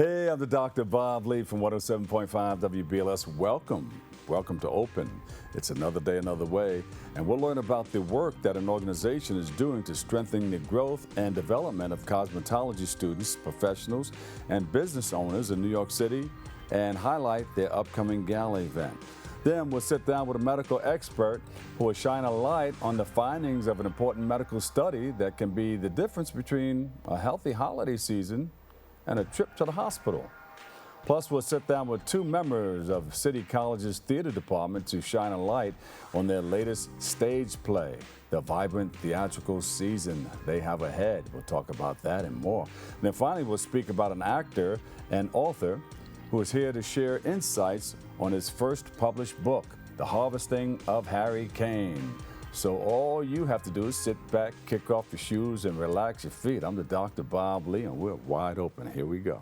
Hey, I'm the Dr. Bob Lee from 107.5 WBLS. Welcome to Open. It's another day, another way, and we'll learn about the work that an organization is doing to strengthen the growth and development of cosmetology students, professionals, and business owners in New York City and highlight their upcoming gala event. Then we'll sit down with a medical expert who will shine a light on the findings of an important medical study that can be the difference between a healthy holiday season and a trip to the hospital. Plus, we'll sit down with two members of City College's theater department to shine a light on their latest stage play, the vibrant theatrical season they have ahead. We'll talk about that and more. And then finally, we'll speak about an actor and author who is here to share insights on his first published book, The Harvesting of Harry Kane. So all you have to do is sit back, kick off your shoes, and relax your feet. I'm the Dr. Bob Lee, and we're wide open. Here we go.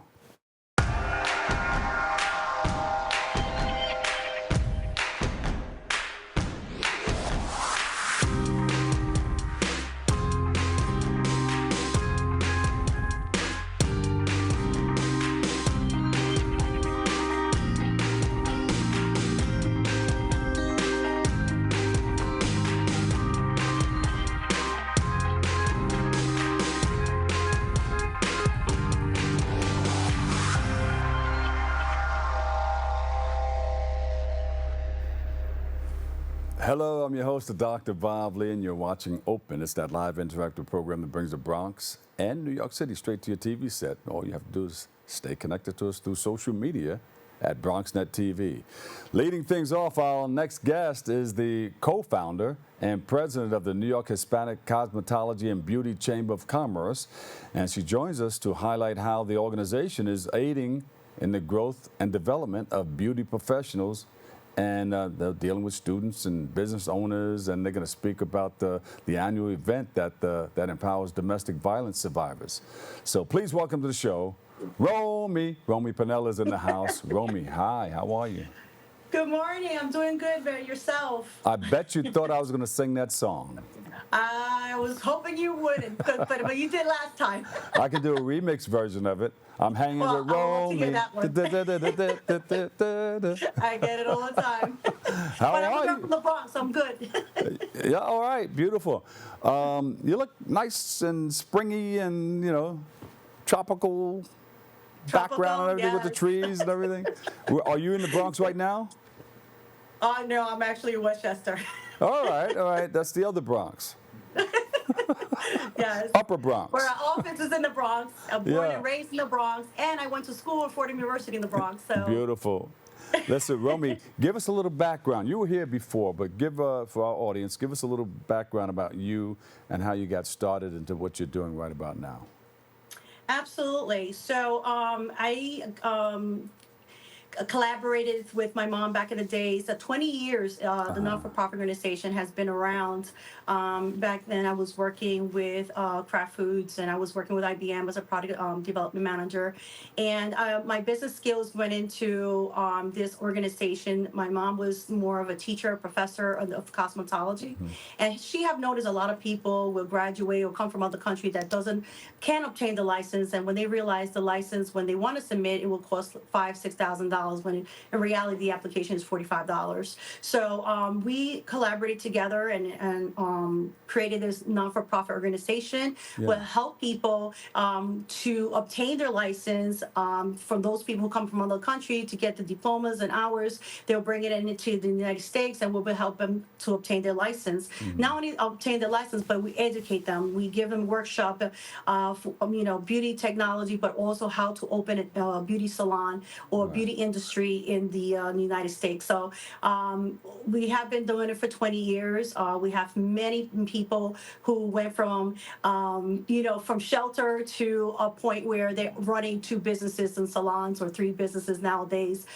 Hello, I'm your host, Dr. Bob Lee, and you're watching Open. It's that live interactive program that brings the Bronx and New York City straight to your TV set. All you have to do is stay connected to us through social media at BronxNet TV. Leading things off, our next guest is the co-founder and president of the New York Hispanic Cosmetology and Beauty Chamber of Commerce, and she joins us to highlight how the organization is aiding in the growth and development of beauty professionals. And they're dealing with students and business owners, and they're going to speak about the annual event that empowers domestic violence survivors. So please welcome to the show, Rommy. Rommy Pennella is in the house. Rommy, hi, how are you? Good morning. I'm doing good. About yourself? I bet you thought I was going to sing that song. I was hoping you wouldn't, but you did last time. I can do a remix version of it. I'm hanging with Rommy. I get it all the time. How but are I'm you? from the Bronx. I'm good. Yeah, all right, beautiful. You look nice and springy and, tropical background and everything with the trees and everything. Are you in the Bronx right now? No, I'm actually in Westchester. All right. That's the other Bronx. Yes. Upper Bronx. Where our office is in the Bronx. I'm born and raised in the Bronx, and I went to school at Fordham University in the Bronx. So beautiful. Listen, Rommy, give us a little background. You were here before, but for our audience, give us a little background about you and how you got started into what you're doing right about now. Absolutely. So I collaborated with my mom back in the days. 20 years, the not-for-profit organization has been around. Back then, I was working with Kraft Foods, and I was working with IBM as a product development manager. And my business skills went into this organization. My mom was more of a teacher, a professor of cosmetology. Mm-hmm. And she have noticed a lot of people will graduate or come from other countries that can't obtain the license. And when they realize the license, when they want to submit, it will cost $5,000-$6,000. When in reality the application is $45. So we collaborated together and created this non-for-profit organization will help people to obtain their license. For those people who come from another country to get the diplomas and hours, they'll bring it into the United States, and we'll help them to obtain their license. Mm-hmm. Not only obtain their license, but we educate them. We give them workshop, for, beauty technology, but also how to open a beauty salon or beauty industry in the United States. So we have been doing it for 20 years. We have many people who went from, from shelter to a point where they're running 2 businesses and salons or 3 businesses nowadays,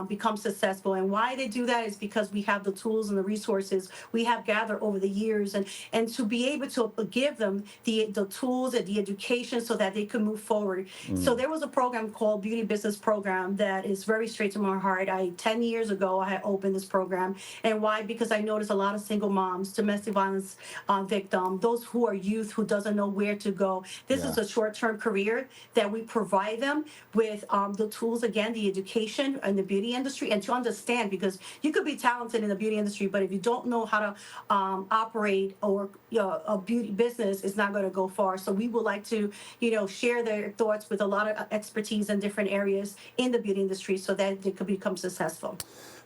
become successful. And why they do that is because we have the tools and the resources we have gathered over the years, and to be able to give them the tools and the education so that they can move forward. Mm. So there was a program called Beauty Business Program that is very very straight to my heart. 10 years ago, I had opened this program. And why? Because I noticed a lot of single moms, domestic violence victim, those who are youth who doesn't know where to go. This is a short-term career that we provide them with the tools, again, the education in the beauty industry, and to understand, because you could be talented in the beauty industry, but if you don't know how to operate or a beauty business, it's not going to go far. So we would like to, share their thoughts with a lot of expertise in different areas in the beauty industry so that they could become successful.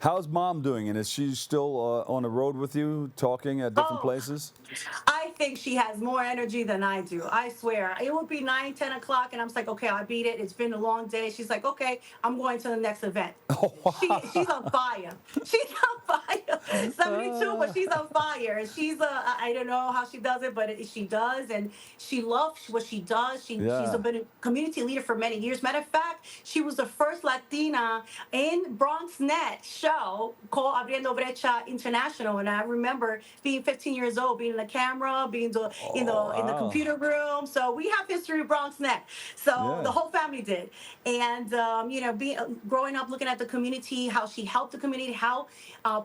How's mom doing? And is she still on the road with you, talking at different places? I think she has more energy than I do. I swear. It would be 9, 10 o'clock, and I'm just like, okay, I beat it. It's been a long day. She's like, okay, I'm going to the next event. Oh, wow. She's on fire. She's on fire. 72, but she's on fire. And I don't know how she does it, but she does. And she loves what she does. She's been a community leader for many years. Matter of fact, she was the first Latina in BronxNet show called Abriendo Brecha International. And I remember being 15 years old, being in the camera, being in the computer room. So we have history of BronxNet. So the whole family did. And growing up, looking at the community, how she helped the community, how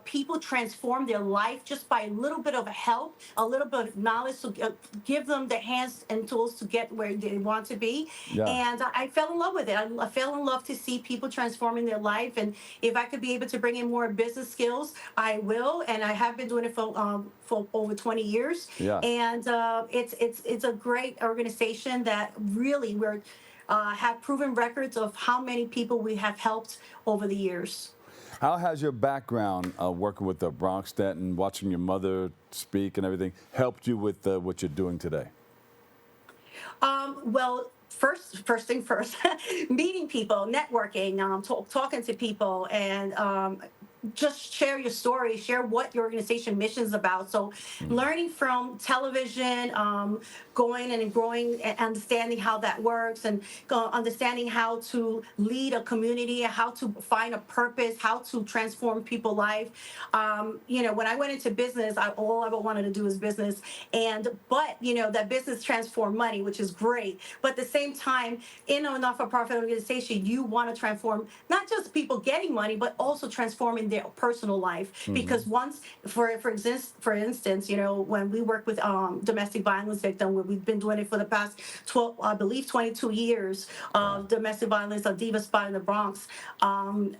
people transform their life just by a little bit of help, a little bit of knowledge to give them the hands and tools to get where they want to be. And I fell in love with it. I fell in love to see people transforming their life. And if I could be able to bring in more business skills, I will. And I have been doing it for over 20 years. And it's a great organization that really have proven records of how many people we have helped over the years. How has your background working with the BronxNet and watching your mother speak and everything helped you with what you're doing today? Well, first thing first, meeting people, networking, talking to people, and just share your story, share what your organization mission is about. So learning from television, going and growing and understanding how that works, and understanding how to lead a community, how to find a purpose, how to transform people's life. When I went into business, all I ever wanted to do is business. But that business transformed money, which is great. But at the same time, in a not-for-profit organization, you want to transform not just people getting money, but also transforming their personal life. Because once, for instance, when we work with domestic violence victims, where we've been doing it for the past 22 years of domestic violence, a diva spot in the Bronx, I'm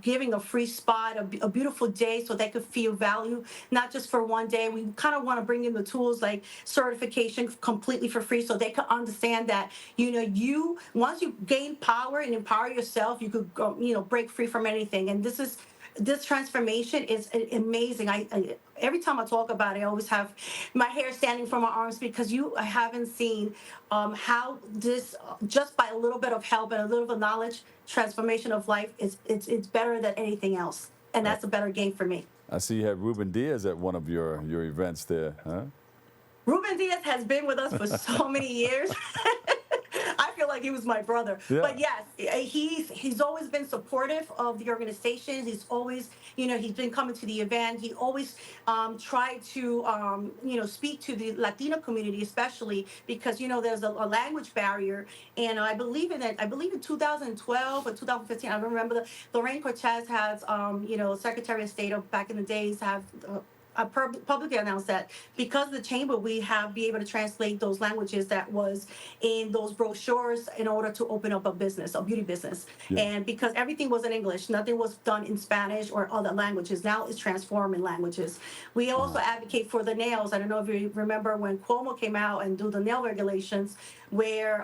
giving a free spot, a beautiful day, so they could feel value, not just for one day. We kind of want to bring in the tools like certification completely for free, so they could understand that once you gain power and empower yourself, you could break free from anything. And this transformation is amazing. I every time I talk about it, I always have my hair standing from my arms, because I haven't seen how this, just by a little bit of help and a little bit of knowledge, transformation of life it's better than anything else, and that's a better game for me. I see you have Ruben Diaz at one of your events there, huh? Ruben Diaz has been with us for so many years. I feel like he was my brother. But yes, he's always been supportive of the organization. He's always, he's been coming to the event. He always tried to, speak to the Latino community, especially because, there's a language barrier. And I believe in it. I believe in 2012 or 2015, I remember Lorraine Cortez has, Secretary of State back in the days, have publicly announced that because of the chamber, we be able to translate those languages that was in those brochures in order to open up a beauty business. And because everything was in English, nothing was done in Spanish or other languages. Now it's transforming languages. We also advocate for the nails. I don't know if you remember when Cuomo came out and do the nail regulations, where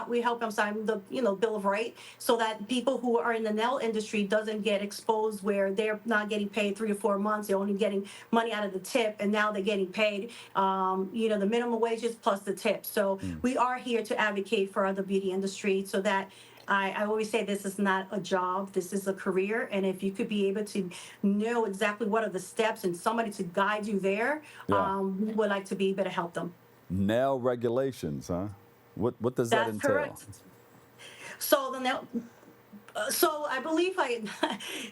we help them sign the Bill of Rights, so that people who are in the nail industry doesn't get exposed where they're not getting paid 3 or 4 months. They're only getting money out of the tip, and now they're getting paid the minimum wages plus the tip. So we are here to advocate for the beauty industry, so that I always say this is not a job, this is a career. And if you could be able to know exactly what are the steps and somebody to guide you there, we would like to be able to help them. Nail regulations, huh? What does that entail? That's correct. So So I believe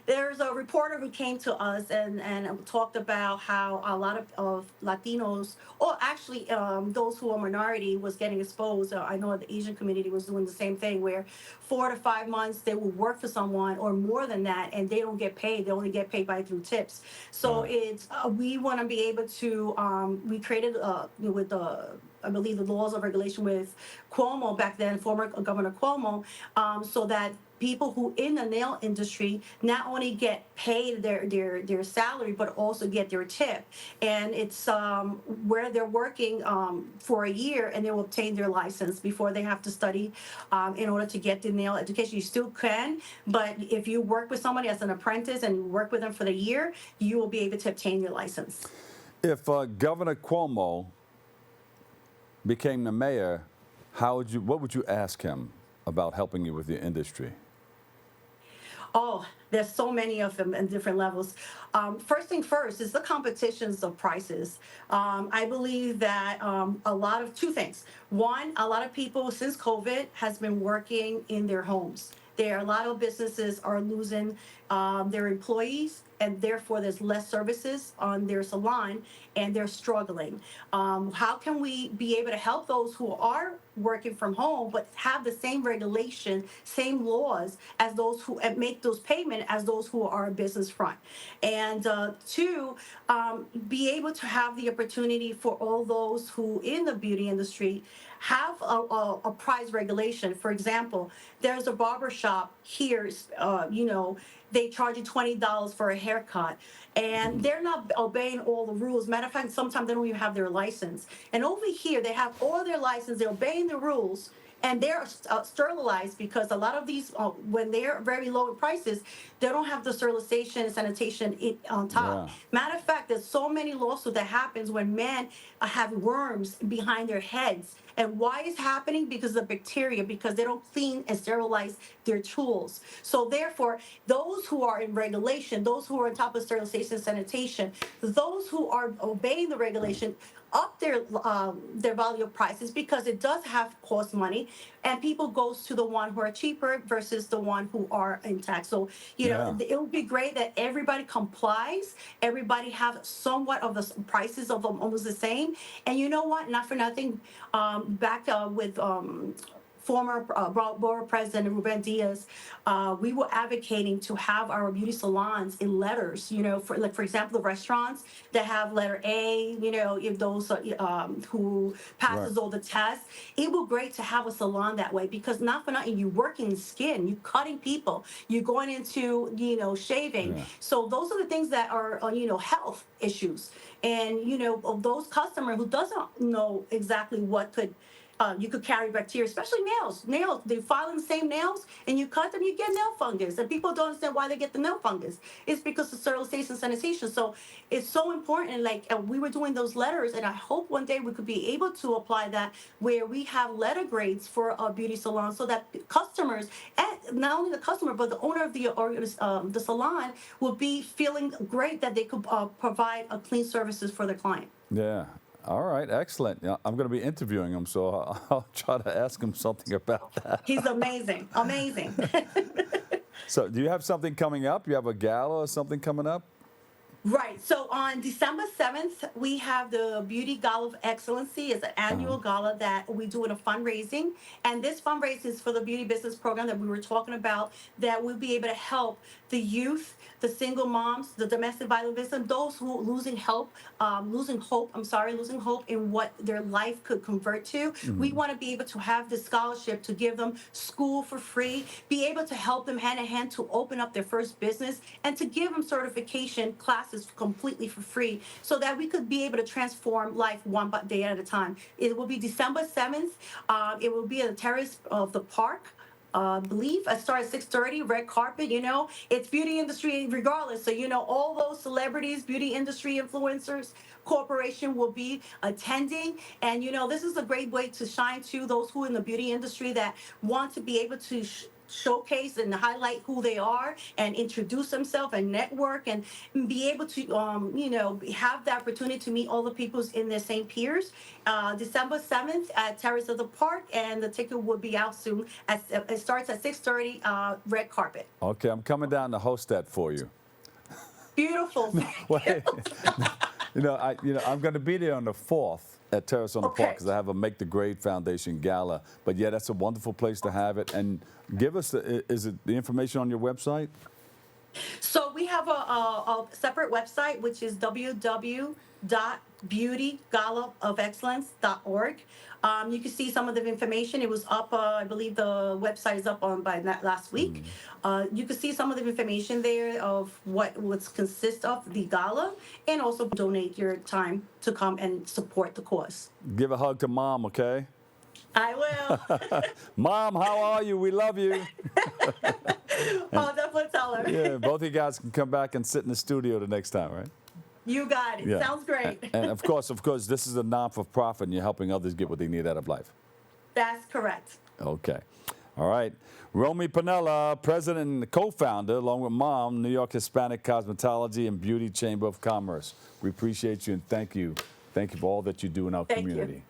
there's a reporter who came to us and talked about how a lot of Latinos, or actually those who are minority, was getting exposed. I know the Asian community was doing the same thing, where 4 to 5 months they will work for someone or more than that, and they don't get paid. They only get paid by through tips. So Right. it's we want to be able to. We created with the, I believe, the laws of regulation with Cuomo back then, former Governor Cuomo, so that people who in the nail industry not only get paid their salary but also get their tip, and it's where they're working for a year and they will obtain their license before they have to study in order to get the nail education. You still can, but if you work with somebody as an apprentice and you work with them for the year, you will be able to obtain your license. If Governor Cuomo became the mayor, what would you ask him about helping you with your industry? Oh, there's so many of them in different levels. First thing first is the competitions of prices. I believe that a lot of two things. One, a lot of people since COVID has been working in their homes. There are a lot of businesses are losing their employees, and therefore there's less services on their salon, and they're struggling. How can we be able to help those who are working from home but have the same regulation, same laws as those who make those payment as those who are a business front? And two, be able to have the opportunity for all those who in the beauty industry have a price regulation. For example, there's a barber shop here, they charge you $20 for a haircut, and they're not obeying all the rules. Matter of fact, sometimes they don't even have their license. And over here, they have all their license, they're obeying the rules, and they're sterilized, because a lot of these, when they're very low in prices, they don't have the sterilization and sanitation on top. Yeah. Matter of fact, there's so many lawsuits that happens when men have worms behind their heads. And why is happening? Because of bacteria, because they don't clean and sterilize their tools. So therefore, those who are in regulation, those who are on top of sterilization and sanitation, those who are obeying the regulation, up their value of prices, because it does have cost money, and people goes to the one who are cheaper versus the one who are intact. So Yeah. it would be great that everybody complies, everybody have somewhat of the prices of them almost the same. And you know what, not for nothing, back with former board president Ruben Diaz, we were advocating to have our beauty salons in letters. For example, the restaurants that have letter A. If those who passes Right. all the tests, it would be great to have a salon that way, because not for nothing, you working in skin, you cutting people, you going into shaving. Yeah. So those are the things that are health issues, and of those customer who doesn't know exactly what could you could carry bacteria, especially nails. Nails, they file in the same nails, and you cut them, you get nail fungus. And people don't understand why they get the nail fungus. It's because of sterilization and sanitation. So it's so important. Like we were doing those letters, and I hope one day we could be able to apply that, where we have letter grades for a beauty salon, so that customers, and not only the customer, but the owner of the salon, will be feeling great that they could provide a clean services for their client. Yeah. All right. Excellent. Yeah, I'm going to be interviewing him, so I'll try to ask him something about that. He's amazing, amazing. So, do you have something coming up? You have a gala or something coming up? Right. So on December 7th, we have the Beauty Gala of Excellency. It's an annual gala that we do in a fundraising. And this fundraising is for the beauty business program that we were talking about, that we'll be able to help the youth, the single moms, the domestic violence victims, those who are losing hope in what their life could convert to. We want to be able to have this scholarship to give them school for free, be able to help them hand in hand to open up their first business, and to give them certification classes completely for free, so that we could be able to transform life one day at a time. It will be December 7th. It will be at the terrace of the park. I believe I start at 6:30, red carpet. It's beauty industry regardless. So all those celebrities, beauty industry influencers, corporation will be attending. And this is a great way to shine to those who in the beauty industry that want to be able to showcase and highlight who they are and introduce themselves and network and be able to, have the opportunity to meet all the peoples in their same peers. December 7th at Terrace of the Park, and the ticket will be out soon. It starts at 6:30, red carpet. Okay, I'm coming down to host that for you. Beautiful. Wait, I'm going to be there on the 4th at Terrace on the Park because I have a Make the Grade Foundation gala. But yeah, that's a wonderful place to have it. And give us is it the information on your website? So we have a separate website, which is www.beautygalaofexcellence.org. You can see some of the information. It was up, I believe the website is up by last week. You can see some of the information there of what consists of the gala, and also donate your time to come and support the cause. Give a hug to Mom, okay? I will. Mom, how are you? We love you. I'll definitely tell her. Yeah, both of you guys can come back and sit in the studio the next time, right? You got it. Yeah. Sounds great. And of course, this is a non-for-profit, and you're helping others get what they need out of life. That's correct. Okay. All right. Rommy Pennella, president and co-founder, along with Mom, New York Hispanic Cosmetology and Beauty Chamber of Commerce. We appreciate you and thank you. Thank you for all that you do in our community. You.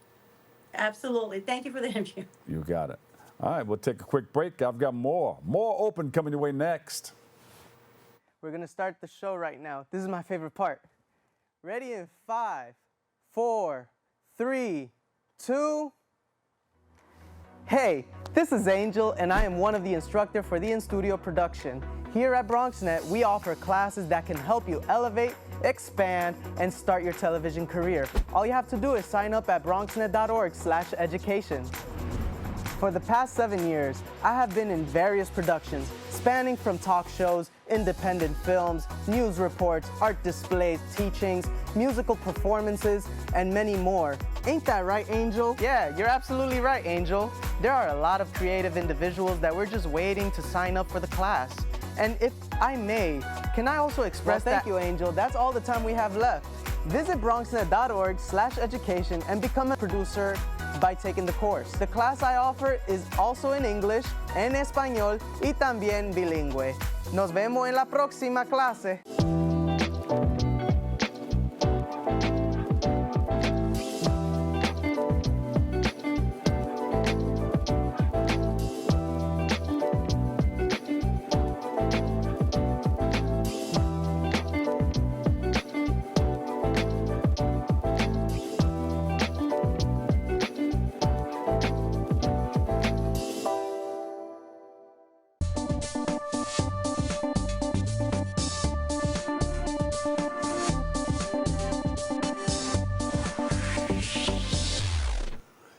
Absolutely. Thank you for the interview. You got it. All right, we'll take a quick break. I've got more open coming your way next. We're going to start the show right now. This is my favorite part. Ready in 5, 4, 3, 2. Hey, this is Angel, and I am one of the instructors for the in-studio production. Here at BronxNet, we offer classes that can help you elevate, expand, and start your television career. All you have to do is sign up at bronxnet.org/education. For the past 7 years, I have been in various productions, spanning from talk shows, independent films, news reports, art displays, teachings, musical performances, and many more. Ain't that right, Angel? Yeah, you're absolutely right, Angel. There are a lot of creative individuals that we're just waiting to sign up for the class. And if I may, can I also express thank you, Angel. That's all the time we have left. Visit bronxnet.org/education and become a producer by taking the course. The class I offer is also in English, en español y también bilingüe. Nos vemos en la próxima clase.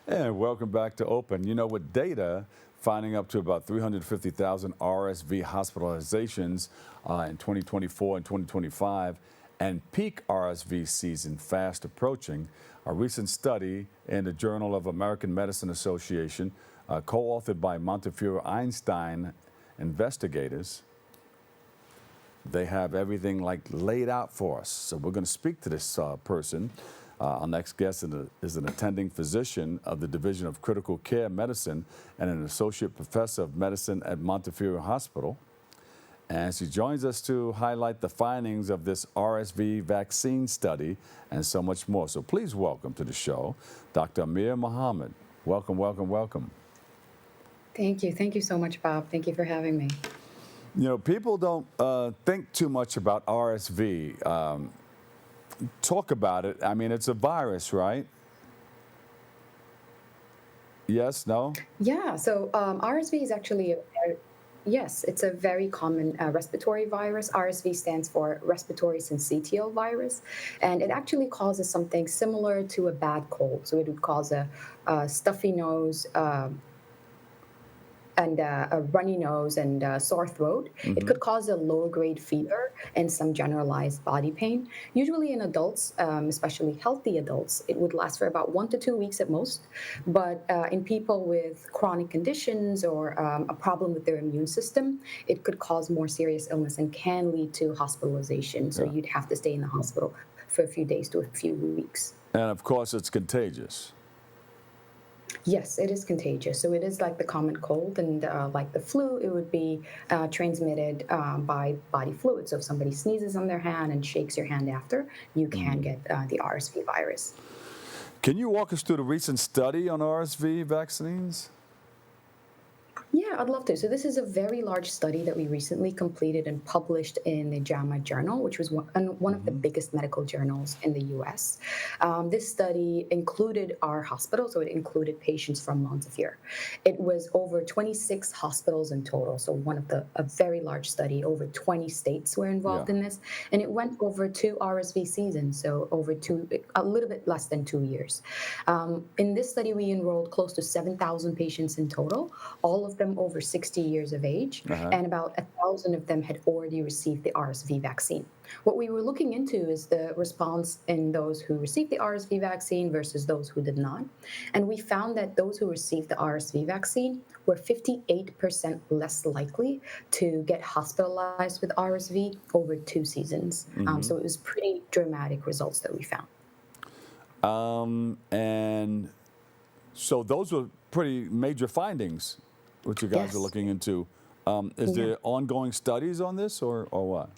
And welcome back to Open. You know, with data finding up to about 350,000 RSV hospitalizations in 2024 and 2025, and peak RSV season fast approaching, a recent study in the Journal of American Medicine Association, co-authored by Montefiore Einstein investigators, they have everything like laid out for us. So we're going to speak to this person. Our next guest is an attending physician of the Division of Critical Care Medicine and an associate professor of medicine at Montefiore Hospital. And she joins us to highlight the findings of this RSV vaccine study and so much more. So please welcome to the show, Dr. Amira Mohamed. Welcome, welcome, welcome. Thank you. Thank you so much, Bob. Thank you for having me. You know, people don't think too much about RSV. Talk about it. I mean, it's a virus, right? Yes, no? Yeah, so RSV is actually, yes, it's a very common respiratory virus. RSV stands for respiratory syncytial virus, and it actually causes something similar to a bad cold. So it would cause a stuffy nose, and a runny nose and sore throat. Mm-hmm. It could cause a low-grade fever and some generalized body pain. Usually in adults, especially healthy adults, it would last for about 1 to 2 weeks at most. But in people with chronic conditions or a problem with their immune system, it could cause more serious illness and can lead to hospitalization. So you'd have to stay in the hospital for a few days to a few weeks. And of course, it's contagious. Yes, it is contagious. So it is like the common cold, and like the flu, it would be transmitted by body fluid. So if somebody sneezes on their hand and shakes your hand after, you can get the RSV virus. Can you walk us through the recent study on RSV vaccines? Yeah, I'd love to. So this is a very large study that we recently completed and published in the JAMA Journal, which was one of the biggest medical journals in the U.S. This study included our hospital, so it included patients from Montefiore. It was over 26 hospitals in total, so a very large study. Over 20 states were involved in this, and it went over 2 RSV seasons, so a little bit less than 2 years. In this study, we enrolled close to 7,000 patients in total, all of them over 60 years of age, and about 1,000 of them had already received the RSV vaccine. What we were looking into is the response in those who received the RSV vaccine versus those who did not. And we found that those who received the RSV vaccine were 58% less likely to get hospitalized with RSV over 2 seasons. So it was pretty dramatic results that we found. And so those were pretty major findings, which you guys are Yes. looking into. Is there ongoing studies on this or what?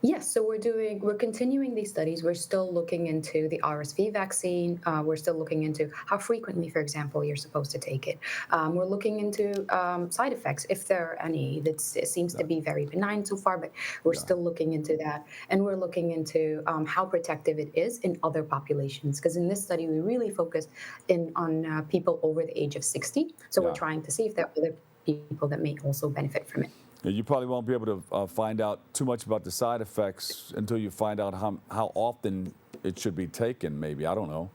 Yes, so we're continuing these studies. We're still looking into the RSV vaccine. We're still looking into how frequently, for example, you're supposed to take it. We're looking into side effects, if there are any. It seems to be very benign so far, but we're still looking into that. And we're looking into how protective it is in other populations. Because in this study, we really focused on people over the age of 60. So we're trying to see if there are other people that may also benefit from it. You probably won't be able to find out too much about the side effects until you find out how often it should be taken, maybe. I don't know.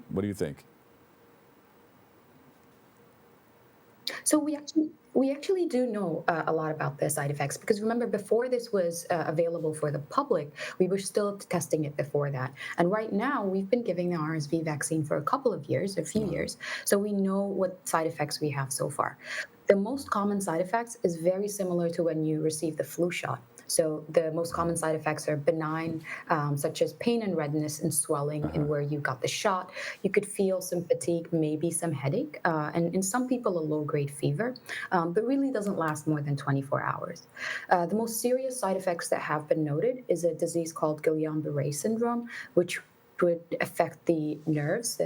What do you think? So we actually do know a lot about the side effects, because remember, before this was available for the public, we were still testing it before that. And right now, we've been giving the RSV vaccine for a few years, so we know what side effects we have so far. The most common side effects is very similar to when you receive the flu shot. So the most common side effects are benign, such as pain and redness and swelling in where you got the shot. You could feel some fatigue, maybe some headache, and in some people a low-grade fever, but really doesn't last more than 24 hours. The most serious side effects that have been noted is a disease called Guillain-Barré syndrome, which would affect the nerves,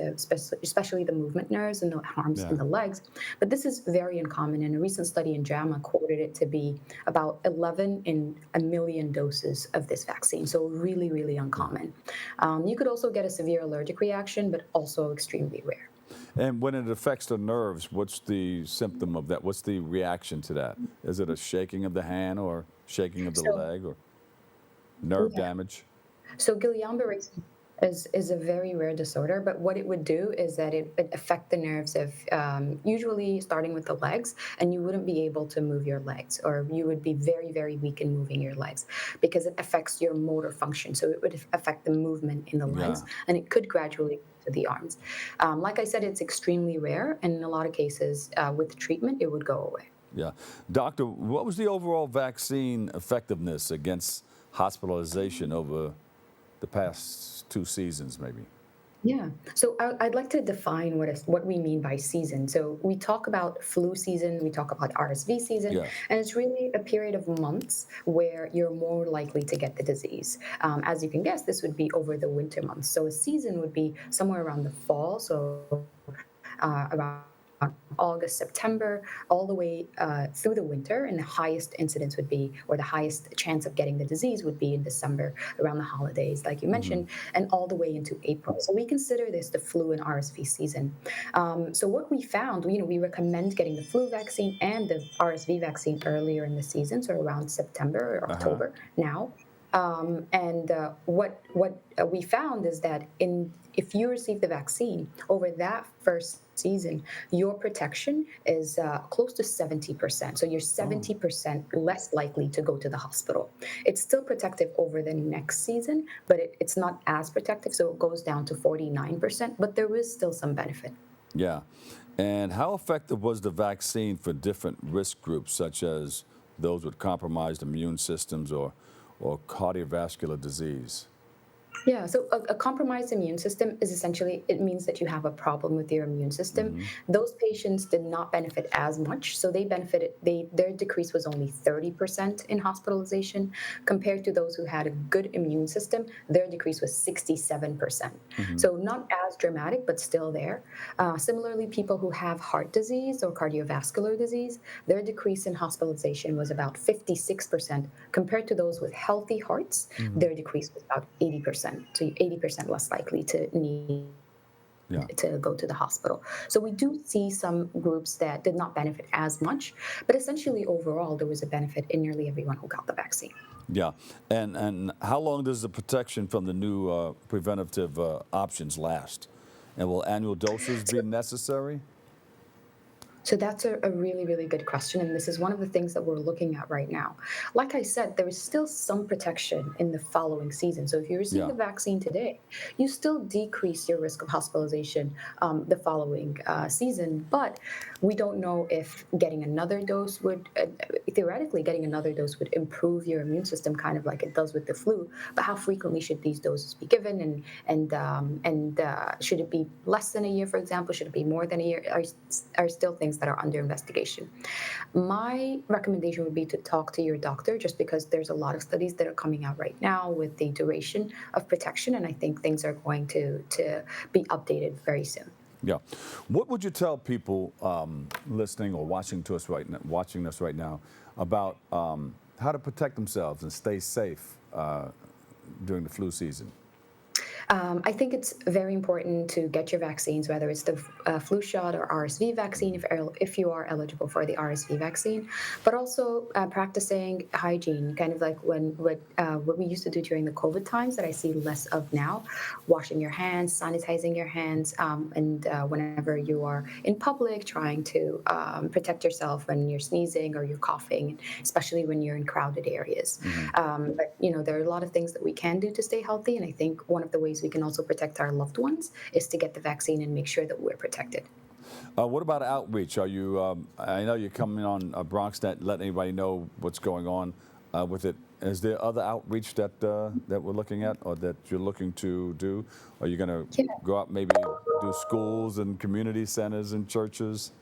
especially the movement nerves and the arms and the legs. But this is very uncommon, and a recent study in JAMA quoted it to be about 11 in a million doses of this vaccine, so really, really uncommon. You could also get a severe allergic reaction, but also extremely rare. And when it affects the nerves, what's the symptom of that? What's the reaction to that? Is it a shaking of the hand or shaking of the leg or nerve damage? So Guillain-Barré is a very rare disorder, but what it would do is that it affect the nerves of usually starting with the legs, and you wouldn't be able to move your legs, or you would be very, very weak in moving your legs because it affects your motor function. So it would affect the movement in the legs, and it could gradually to the arms. Like I said, it's extremely rare, and in a lot of cases, with treatment, it would go away. Yeah. Doctor, what was the overall vaccine effectiveness against hospitalization over the past 2 seasons, maybe? Yeah. So I'd like to define what we mean by season. So we talk about flu season, we talk about RSV season, and it's really a period of months where you're more likely to get the disease. As you can guess, this would be over the winter months. So a season would be somewhere around the fall, so around August, September, all the way through the winter, and the highest incidence would be, or the highest chance of getting the disease would be in December, around the holidays, like you mentioned, and all the way into April. So we consider this the flu and RSV season. So what we found, we recommend getting the flu vaccine and the RSV vaccine earlier in the season, so around September or October now. What we found is that if you receive the vaccine over that first season, your protection is close to 70%. So you're 70% less likely to go to the hospital. It's still protective over the next season, but it's not as protective. So it goes down to 49%, but there is still some benefit. Yeah. And how effective was the vaccine for different risk groups, such as those with compromised immune systems or cardiovascular disease? Yeah, so a compromised immune system is essentially, it means that you have a problem with your immune system. Hmm. Those patients did not benefit as much, so they benefited, their decrease was only 30% in hospitalization, compared to those who had a good immune system, their decrease was 67%. Hmm. So not as dramatic, but still there. Similarly, people who have heart disease or cardiovascular disease, their decrease in hospitalization was about 56%, compared to those with healthy hearts, Hmm. their decrease was about 80%. So you're 80% less likely to need Yeah. to go to the hospital. So we do see some groups that did not benefit as much, but essentially overall there was a benefit in nearly everyone who got the vaccine. Yeah. And how long does the protection from the new preventative options last? And will annual doses be necessary? So that's a really, really good question. And this is one of the things that we're looking at right now. Like I said, there is still some protection in the following season. So if you receive Yeah. the vaccine today, you still decrease your risk of hospitalization the following season. But we don't know if getting another dose would, theoretically, getting another dose would improve your immune system, kind of like it does with the flu. But how frequently should these doses be given? And should it be less than a year, for example? Should it be more than a year? Are still things that are under investigation. My recommendation would be to talk to your doctor, just because there's a lot of studies that are coming out right now with the duration of protection, and I think things are going to be updated very soon. Yeah. What would you tell people listening or watching us right now about how to protect themselves and stay safe during the flu season? I think it's very important to get your vaccines, whether it's the flu shot or RSV vaccine, if you are eligible for the RSV vaccine, but also practicing hygiene, kind of like what we used to do during the COVID times that I see less of now, washing your hands, sanitizing your hands, and whenever you are in public, trying to protect yourself when you're sneezing or you're coughing, especially when you're in crowded areas. Hmm. But there are a lot of things that we can do to stay healthy, and I think one of the ways we can also protect our loved ones is to get the vaccine and make sure that we're protected. What about outreach? Are you? I know you're coming on BronxNet, letting everybody know what's going on with it. Is there other outreach that we're looking at, or that you're looking to do? Are you going to Yeah. go out, maybe do schools and community centers and churches?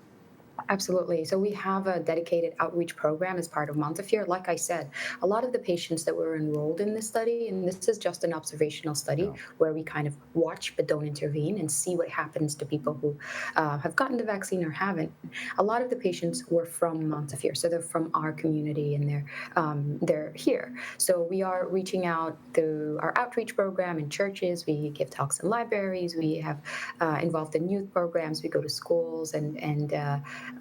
Absolutely. So we have a dedicated outreach program as part of Montefiore. Like I said, a lot of the patients that were enrolled in this study, and this is just an observational study Yeah. where we kind of watch but don't intervene and see what happens to people who have gotten the vaccine or haven't. A lot of the patients were from Montefiore, so they're from our community and they're here. So we are reaching out through our outreach program in churches. We give talks in libraries. We have involved in youth programs. We go to schools and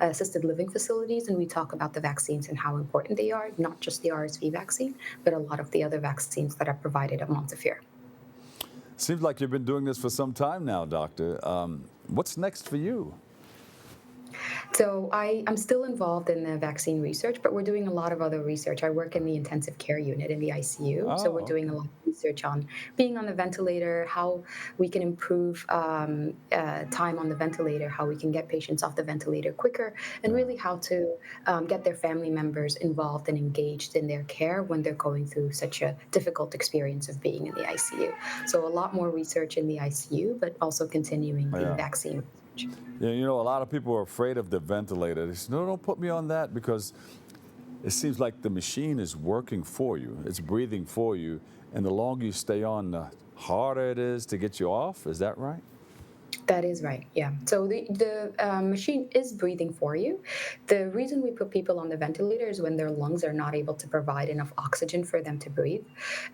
assisted living facilities, and we talk about the vaccines and how important they are, not just the RSV vaccine, but a lot of the other vaccines that are provided at Montefiore. Seems like you've been doing this for some time now, Doctor. What's next for you? So I'm still involved in the vaccine research, but we're doing a lot of other research. I work in the intensive care unit in the ICU, so we're doing a lot of research on being on the ventilator, how we can improve time on the ventilator, how we can get patients off the ventilator quicker, and really how to get their family members involved and engaged in their care when they're going through such a difficult experience of being in the ICU. So a lot more research in the ICU, but also continuing the vaccine research. Yeah, a lot of people are afraid of the ventilator. They say, no, don't put me on that, because it seems like the machine is working for you. It's breathing for you. And the longer you stay on, the harder it is to get you off. Is that right? That is right, yeah. So the machine is breathing for you. The reason we put people on the ventilator is when their lungs are not able to provide enough oxygen for them to breathe.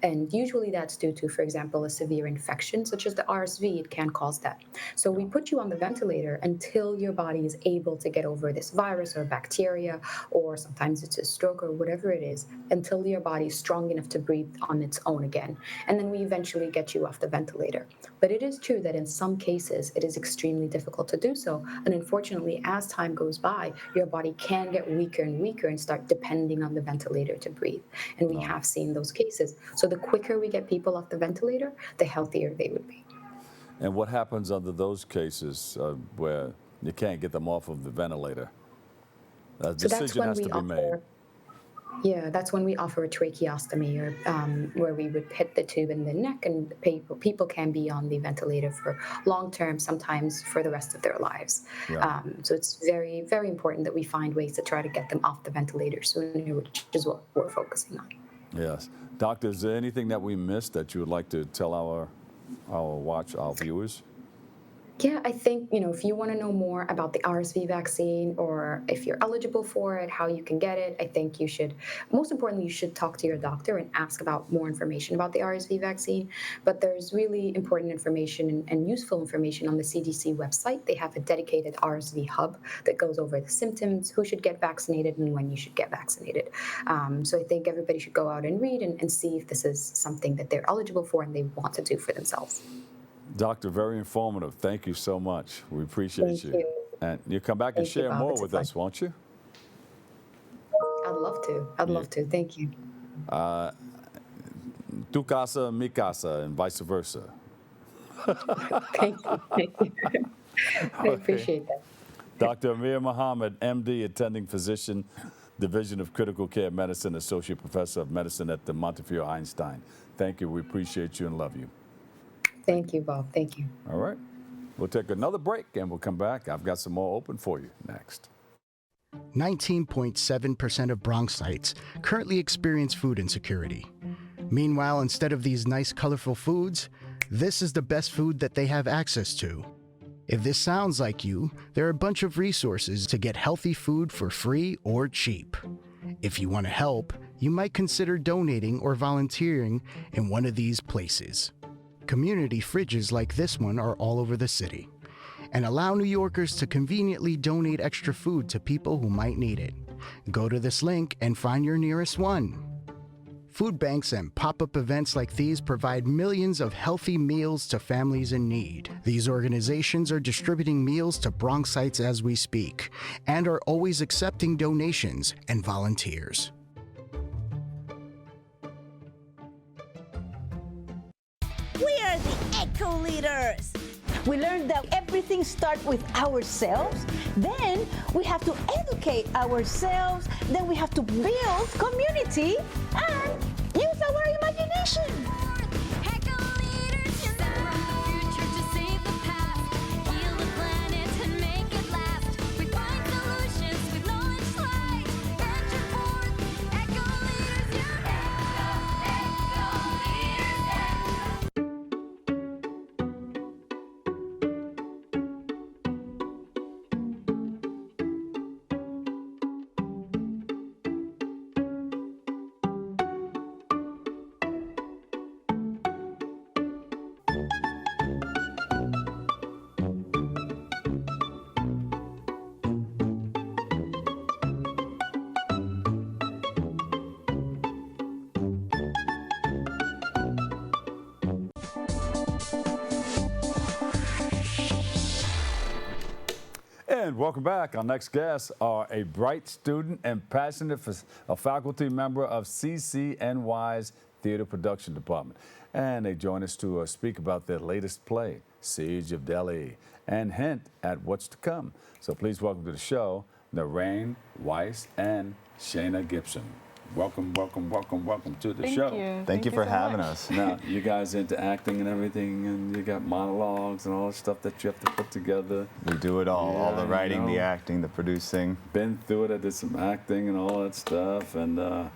And usually that's due to, for example, a severe infection, such as the RSV. It can cause that. So we put you on the ventilator until your body is able to get over this virus or bacteria, or sometimes it's a stroke or whatever it is, until your body is strong enough to breathe on its own again. And then we eventually get you off the ventilator. But it is true that in some cases, it is extremely difficult to do so. And unfortunately, as time goes by, your body can get weaker and weaker and start depending on the ventilator to breathe. And we have seen those cases. So the quicker we get people off the ventilator, the healthier they would be. And what happens under those cases where you can't get them off of the ventilator? A So that's decision when has we to be made. Yeah, that's when we offer a tracheostomy, or where we would hit the tube in the neck, and people can be on the ventilator for long term, sometimes for the rest of their lives. Yeah. So it's very, very important that we find ways to try to get them off the ventilator sooner, which is what we're focusing on. Yes. Doctor, is there anything that we missed that you would like to tell our viewers? Yeah, I think, if you want to know more about the RSV vaccine, or if you're eligible for it, how you can get it, I think most importantly, you should talk to your doctor and ask about more information about the RSV vaccine. But there's really important information and useful information on the CDC website. They have a dedicated RSV hub that goes over the symptoms, who should get vaccinated, and when you should get vaccinated. So I think everybody should go out and read and see if this is something that they're eligible for and they want to do for themselves. Doctor, very informative. Thank you so much. We appreciate Thank you. And you come back and Thank you, share Bob. more It's with fun. us, won't you? I'd love to. I'd love to. Thank you. Tu casa, mi casa, and vice versa. Thank you. Thank you. I appreciate that. Dr. Amira Mohamed, MD, attending physician, Division of Critical Care Medicine, Associate Professor of Medicine at the Montefiore Einstein. Thank you. We appreciate you and love you. Thank you, Bob. Thank you. All right. We'll take another break and we'll come back. I've got some more open for you next. 19.7% of Bronxites currently experience food insecurity. Meanwhile, instead of these nice, colorful foods, this is the best food that they have access to. If this sounds like you, there are a bunch of resources to get healthy food for free or cheap. If you want to help, you might consider donating or volunteering in one of these places. Community fridges like this one are all over the city and allow New Yorkers to conveniently donate extra food to people who might need it. Go to this link and find your nearest one. Food banks and pop-up events like these provide millions of healthy meals to families in need. These organizations are distributing meals to Bronxites as we speak and are always accepting donations and volunteers. We are the eco leaders. We learned that everything starts with ourselves. Then we have to educate ourselves. Then we have to build community and use our imagination. And welcome back. Our next guests are a bright student and passionate faculty member of CCNY's Theater Production Department. And they join us to speak about their latest play, Siege of Deli, and hint at what's to come. So please welcome to the show, Naren Weiss and Shaena Gibson. Welcome, welcome, welcome, welcome to the show. Thank you for having us. Now, you guys into acting and everything, and you got monologues and all the stuff that you have to put together. We do it all, Yeah, all the I writing, the know. acting, the producing. Been through it. I did some acting and all that stuff, and I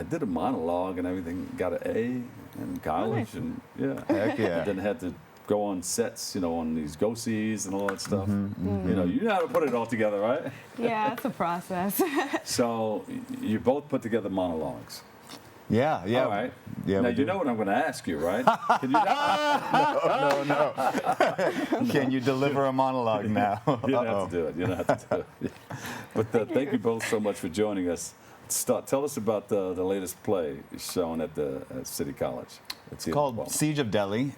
did a monologue and everything. Got an A in college, and yeah. Heck yeah. And then had to go on sets, you know, on these go-sees and all that stuff. You know how to put it all together, right? Yeah, it's a process. So you both put together monologues. Yeah, yeah. All right. Yeah, now we you do. know what I'm going to ask you, right? Can you No. Can you deliver a monologue now? You don't have to do it. You don't have to do it. But thank you both so much for joining us. Tell us about the latest play shown at City College. It's called Siege of Deli.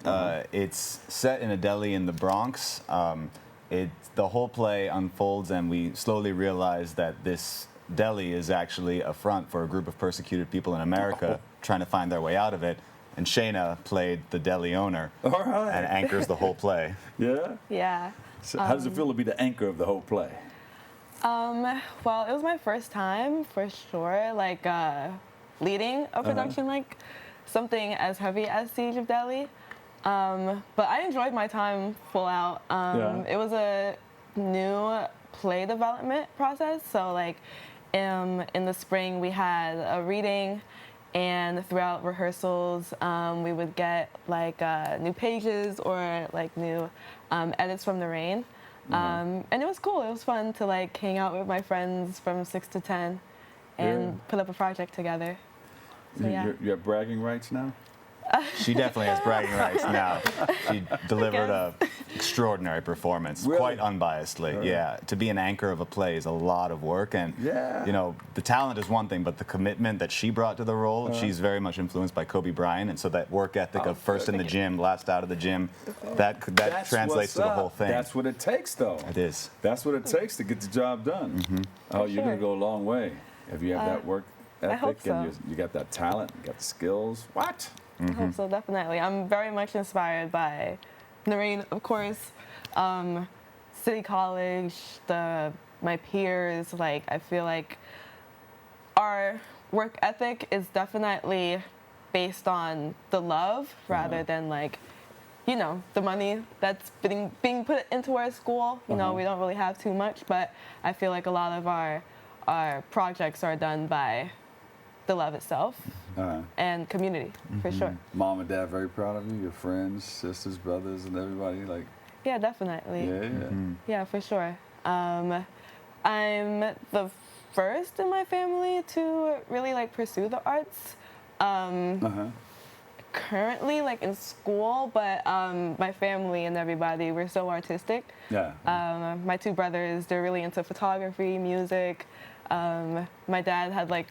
It's set in a deli in the Bronx. The whole play unfolds, and we slowly realize that this deli is actually a front for a group of persecuted people in America trying to find their way out of it. And Shaena played the deli owner and anchors the whole play. Yeah? Yeah. So how does it feel to be the anchor of the whole play? Well, it was my first time for sure, like leading a production like something as heavy as Siege of Deli. But I enjoyed my time full out. It was a new play development process. So like in the spring we had a reading, and throughout rehearsals we would get like new pages or like new edits from Naren. And it was cool. It was fun to like hang out with my friends from 6 to 10 and put up a project together. So, You have bragging rights now? She definitely has bragging rights now. She delivered a extraordinary performance, Really? quite unbiasedly. Yeah, to be an anchor of a play is a lot of work, and you know, the talent is one thing, but the commitment that she brought to the role, she's very much influenced by Kobe Bryant, and so that work ethic of first in the gym, last out of the gym, that translates to the whole thing. That's what it takes, though. It is. That's what it takes to get the job done. Oh, you're gonna go a long way if you have that work ethic, I hope so. and you got that talent, you got the skills. What? I hope so, definitely. I'm very much inspired by Naren, of course, City College, my peers. Like, I feel like our work ethic is definitely based on the love rather than like, you know, the money that's being put into our school. You know, we don't really have too much, but I feel like a lot of our projects are done by the love itself and community, for sure. Mom and Dad very proud of you, your friends, sisters, brothers, and everybody, like? Yeah, definitely. Yeah, for sure. I'm the first in my family to really like pursue the arts. Currently like in school, but my family and everybody, we're so artistic. My two brothers, they're really into photography, music. My dad had like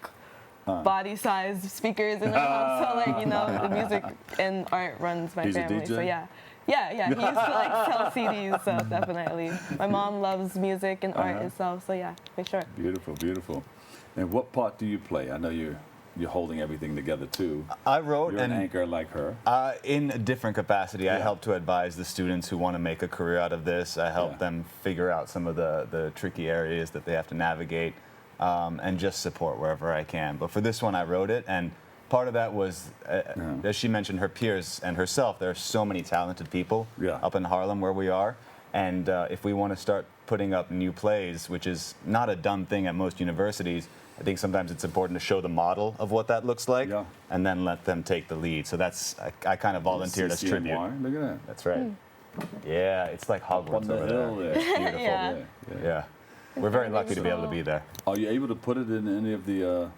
body-sized speakers in the house, so like, you know, the music and art runs my family. So yeah. He used to like sell CDs, so definitely. My mom loves music and art itself, so yeah, for sure. Beautiful, beautiful. And what part do you play? I know you're holding everything together too. I wrote You're an anchor like her. In a different capacity. I help to advise the students who want to make a career out of this. I help them figure out some of the tricky areas that they have to navigate, and just support wherever I can. But for this one, I wrote it, and part of that was, as she mentioned, her peers and herself. There are so many talented people up in Harlem where we are, and if we want to start putting up new plays, which is not a done thing at most universities, I think sometimes it's important to show the model of what that looks like, and then let them take the lead. So that's, I kind of volunteered as tribute. Look at that. That's right. Yeah, it's like Hogwarts on the over hill there. there. It's beautiful. Yeah. We're very lucky to be able to be there. Are you able to put it in any of the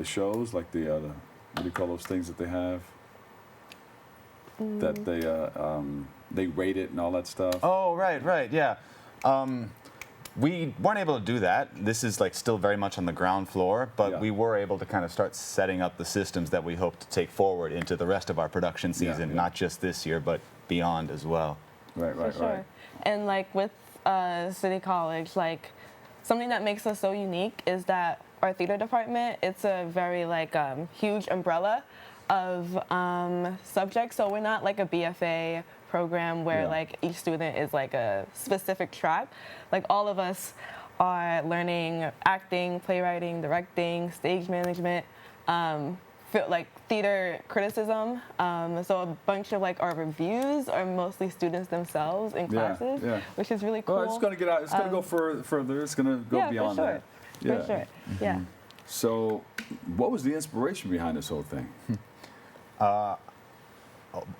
shows, like the what do you call those things that they have? That they rate it and all that stuff? Oh, right, yeah. We weren't able to do that. This is like still very much on the ground floor, but we were able to kind of start setting up the systems that we hope to take forward into the rest of our production season, not just this year, but beyond as well. Right. And like with City College, like something that makes us so unique is that our theater department, it's a very like huge umbrella of subjects. So we're not like a BFA program where like each student is like a specific track. Like all of us are learning acting, playwriting, directing, stage management, like theater criticism. So a bunch of like our reviews are mostly students themselves in classes, which is really cool. Well, it's going to get out. It's going to go further. It's going to go beyond that. For sure. Yeah. So, what was the inspiration behind this whole thing? A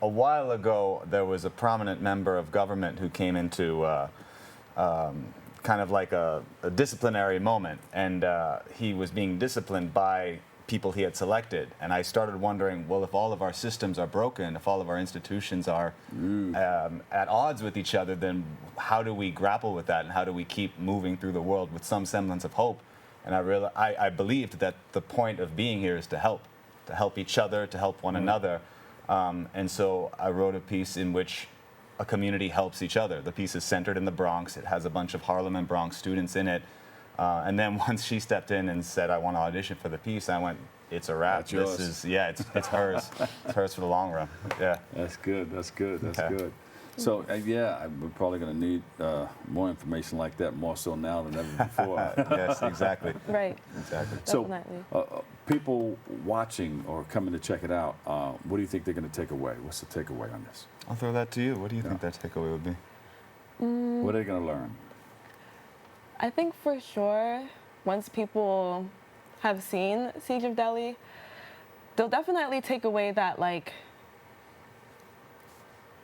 while ago, there was a prominent member of government who came into kind of like a disciplinary moment, and he was being disciplined by people he had selected. And I started wondering, well, if all of our systems are broken, if all of our institutions are at odds with each other, then how do we grapple with that, and how do we keep moving through the world with some semblance of hope? And I believed that the point of being here is to help each other, to help one another. And so I wrote a piece in which a community helps each other. The piece is centered in the Bronx. It has a bunch of Harlem and Bronx students in it. And then once she stepped in and said, I want to audition for the piece, I went, it's a wrap. That's yours. It's hers. It's hers for the long run. Yeah. That's good. Good. So yeah, we're probably going to need more information like that, more so now than ever before. Yes, exactly. Right. Exactly. Definitely. So people watching or coming to check it out, what do you think they're going to take away? What's the takeaway on this? I'll throw that to you. What do you think that takeaway would be? What are they going to learn? I think for sure, once people have seen Siege of Delhi, they'll definitely take away that, like,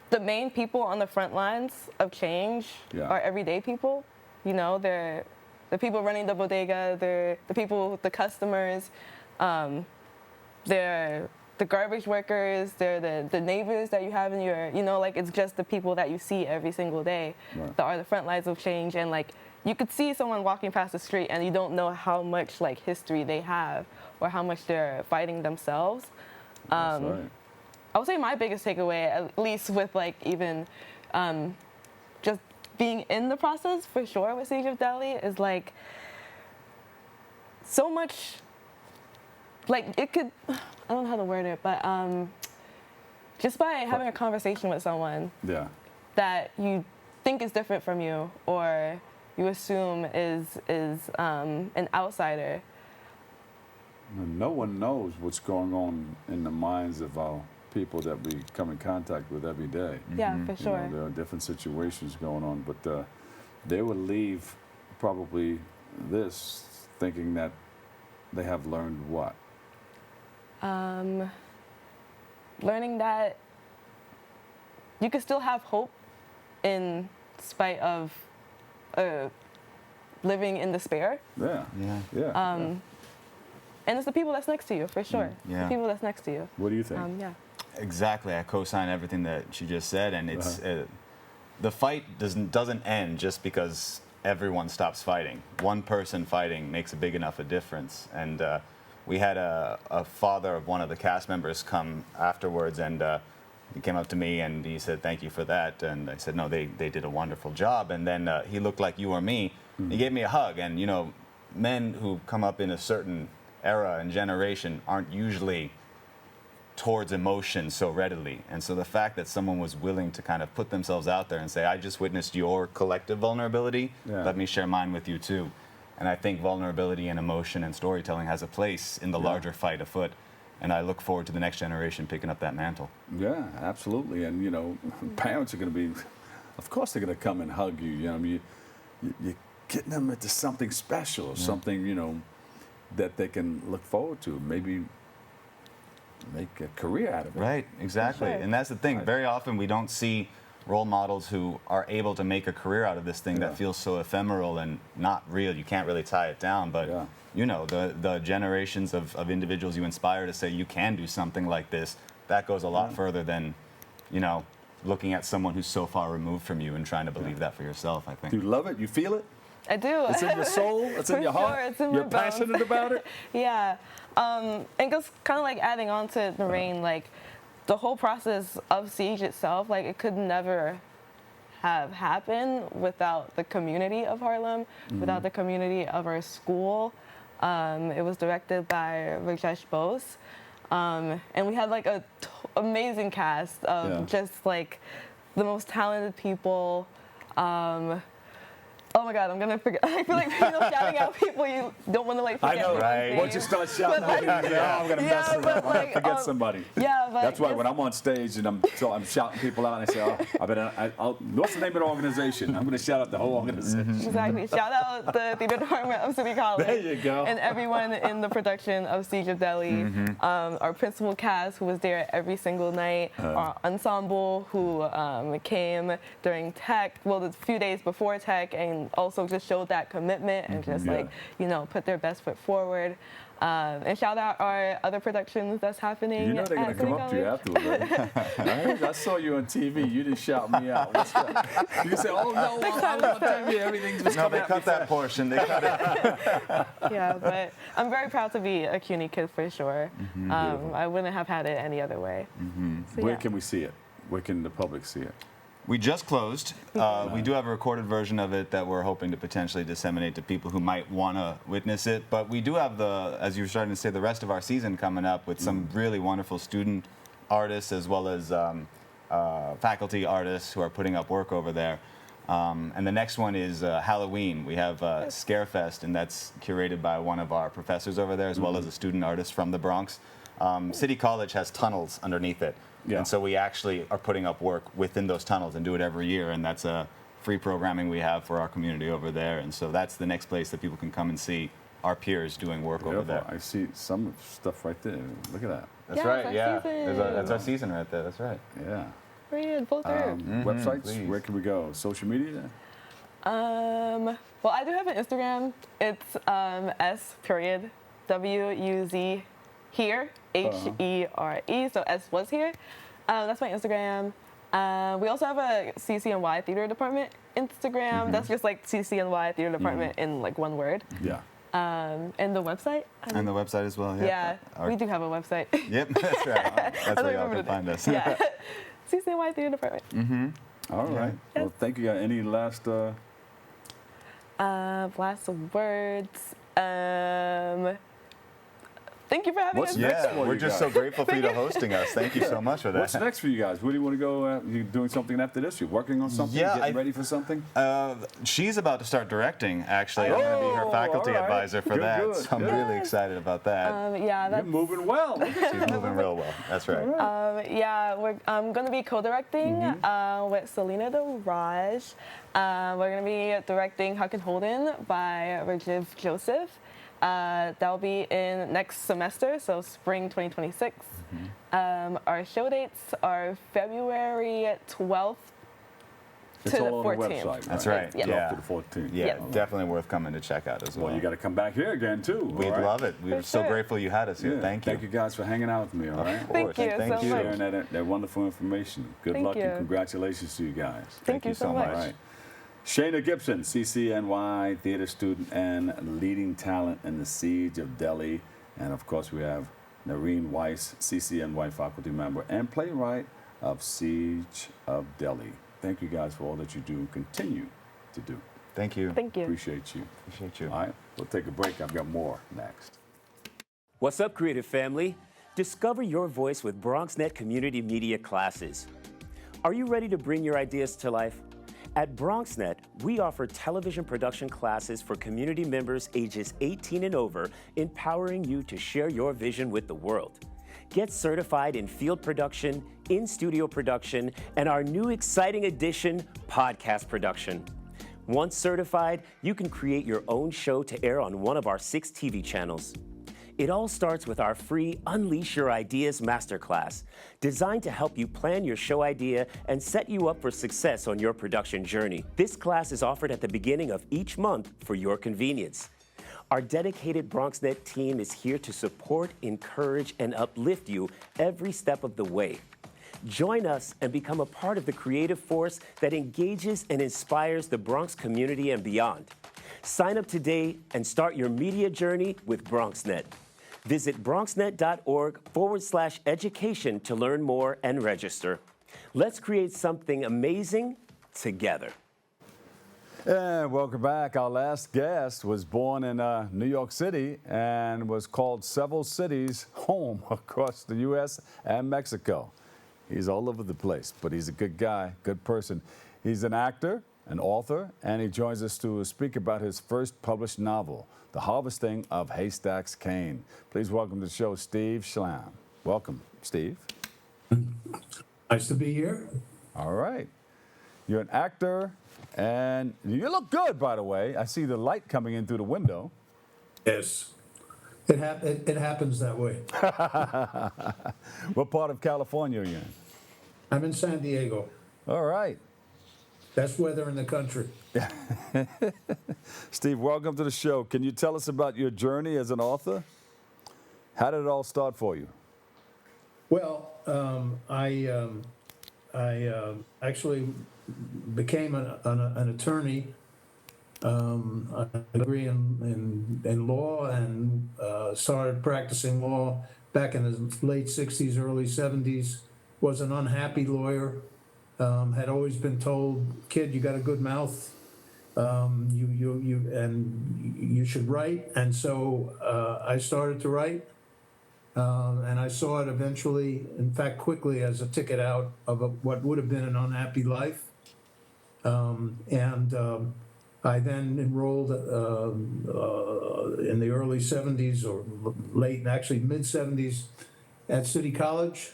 the main people on the front lines of change are everyday people. You know, they're the people running the bodega, they're the people, the customers, they're the garbage workers, they're the neighbors that you have in your, you know, like, it's just the people that you see every single day that are the front lines of change. And, like, you could see someone walking past the street and you don't know how much, like, history they have or how much they're fighting themselves. That's right. I would say my biggest takeaway, at least with, like, even just being in the process for sure with Siege of Delhi, is, like, so much, like, it could, I don't know how to word it, but just by having a conversation with someone that you think is different from you or you assume is an outsider. No one knows what's going on in the minds of our people that we come in contact with every day. Yeah, for sure. You know, there are different situations going on, but they will leave probably this thinking that they have learned what? Learning that you can still have hope in spite of living in despair. And it's the people that's next to you, for sure. The people that's next to you. What do you think? Exactly. I co-sign everything that she just said, and it's the fight doesn't end just because everyone stops fighting. One person fighting makes a big enough a difference. And we had a father of one of the cast members come afterwards, and he came up to me and he said, "Thank you for that." And I said, "No, they did a wonderful job." And then he looked like you or me. He gave me a hug. And, you know, men who come up in a certain era and generation aren't usually towards emotion so readily. And so the fact that someone was willing to kind of put themselves out there and say, "I just witnessed your collective vulnerability, let me share mine with you too." And I think vulnerability and emotion and storytelling has a place in the larger fight afoot. And I look forward to the next generation picking up that mantle. Yeah, absolutely. And, you know, parents are going to be, of course they're going to come and hug you. You know, you're getting them into something special, something, you know, that they can look forward to, maybe make a career out of it. Right, exactly. Sure. And that's the thing. Very often we don't see role models who are able to make a career out of this thing that feels so ephemeral and not real. You can't really tie it down, but you know, the generations of individuals you inspire to say you can do something like this, that goes a lot further than, you know, looking at someone who's so far removed from you and trying to believe that for yourself, I think. Do you love it? You feel it? I do. It's in your soul? It's in your heart? It's in You're my bones. passionate about it? Yeah. And just kind of like adding on to Naren, like the whole process of Siege itself, like it could never have happened without the community of Harlem, without the community of our school. It was directed by Rajesh Bose. And we had like a amazing cast of just like the most talented people. Oh my God, I'm gonna forget. I feel like, you know, shouting out people you don't want to like forget. I know, right? Once you start shouting out, I'm gonna mess it up. I'm gonna forget somebody. Yeah, but that's why when I'm on stage and I'm shouting people out, and I say, what's the name of the organization? I'm gonna shout out the whole organization. Exactly. Shout out the theater department of City College. There you go. And everyone in the production of Siege of Delhi. Our principal cast who was there every single night. Our ensemble who came during tech, well, the few days before tech, and also just showed that commitment and just like, you know, put their best foot forward. And shout out our other productions that's happening. You know they're going to come up to you afterwards, right? I saw you on TV. You didn't shout me out. What's that? You say, "Oh, no, I'm on TV. Everything's just coming they cut that portion. They cut it. Yeah, but I'm very proud to be a CUNY kid for sure. I wouldn't have had it any other way. So, Where can we see it? Where can the public see it? We just closed. We do have a recorded version of it that we're hoping to potentially disseminate to people who might want to witness it. But we do have as you were starting to say, the rest of our season coming up with some really wonderful student artists, as well as faculty artists who are putting up work over there. And the next one is Halloween. We have Scarefest, and that's curated by one of our professors over there, as well as a student artist from the Bronx. City College has tunnels underneath it, and so we actually are putting up work within those tunnels and do it every year, and that's a free programming we have for our community over there. And so that's the next place that people can come and see our peers doing work over there. I see some stuff right there. Look at that. That's right, yeah. That's our season right there, that's right. Yeah. Read, pull through. Websites, please. where can we go? Social media? Well, I do have an Instagram. It's S.WUZ here, HERE. So S was here. That's my Instagram. We also have a CCNY Theater Department Instagram. That's just like CCNY Theater Department in like one word. Yeah. And the website. And the website as well, Yeah, we do have a website. Yep, that's right. That's where y'all can find us. Yeah. CCNY Theater Department. All right. Well, thank you. Any last... last words. Thank you for having us. next for we're you just guys? so grateful for you to hosting us. Thank you so much for that. What's next for you guys? Where do you want to go? You doing something after this? You working on something? Yeah, Getting ready for something? She's about to start directing, actually. I'm going to be her faculty all right. advisor for Good, that. good. So I'm really excited about that. Yeah, You're that's, moving well. She's moving real well. That's right. I'm going to be co-directing with Selena DeRaj. We're going to be directing Huck and Holden by Rajiv Joseph. That'll be in next semester, so spring 2026. Our show dates are February 12th It's to the all on the 14th. website. That's right. Yeah. 12th to the 14th. Yeah, Yeah. definitely worth coming to check out as well. Well, you got to come back here again, too. We'd all right? love it. We're so sure. grateful you had us here. Yeah. Thank you. Thank you guys for hanging out with me, all right? Thank you Thank so you. much. Sharing that wonderful information. Good Thank luck and you. congratulations to you guys. Thank you so much. All right. Shaena Gibson, CCNY theater student and leading talent in The Siege of Deli. And of course, we have Naren Weiss, CCNY faculty member and playwright of Siege of Deli. Thank you guys for all that you do and continue to do. Thank you. Thank you. Appreciate you. Appreciate you. All right, we'll take a break. I've got more next. What's up, creative family? Discover your voice with BronxNet community media classes. Are you ready to bring your ideas to life? At BronxNet, we offer television production classes for community members ages 18 and over, empowering you to share your vision with the world. Get certified in field production, in-studio production, and our new exciting addition, podcast production. Once certified, you can create your own show to air on one of our 6 TV channels. It all starts with our free Unleash Your Ideas Masterclass, designed to help you plan your show idea and set you up for success on your production journey. This class is offered at the beginning of each month for your convenience. Our dedicated BronxNet team is here to support, encourage, and uplift you every step of the way. Join us and become a part of the creative force that engages and inspires the Bronx community and beyond. Sign up today and start your media journey with BronxNet. Visit bronxnet.org/education to learn more and register. Let's create something amazing together. And welcome back. Our last guest was born in New York City and was called several cities home across the U.S. and Mexico. He's all over the place, but he's a good guy, good person. He's an actor, an author, and he joins us to speak about his first published novel, The Harvesting of Haystacks, Kane. Please welcome to the show, Steve Schlam. Welcome, Steve. Nice to be here. All right. You're an actor, and you look good, by the way. I see the light coming in through the window. Yes, it happens that way. What part of California are you in? I'm in San Diego. All right. Best weather in the country. Steve, welcome to the show. Can you tell us about your journey as an author? How did it all start for you? Well, I actually became an attorney. I had a degree in law and started practicing law back in the late 60s, early 70s. Was an unhappy lawyer. Had always been told, kid, you got a good mouth. You should write. And so I started to write. And I saw it eventually, in fact, quickly, as a ticket out of what would have been an unhappy life. I then enrolled in the early 70s or late, actually mid 70s at City College,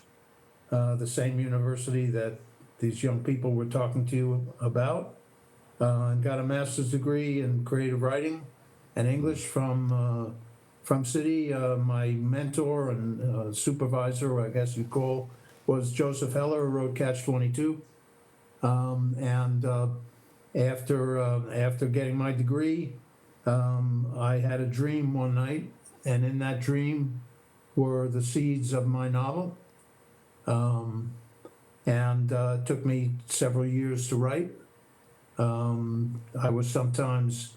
the same university that these young people were talking to you about, and got a master's degree in creative writing and English from City. My mentor and supervisor, I guess you'd call, was Joseph Heller, who wrote Catch 22. After getting my degree, I had a dream one night, and in that dream were the seeds of my novel. It took me several years to write. I was sometimes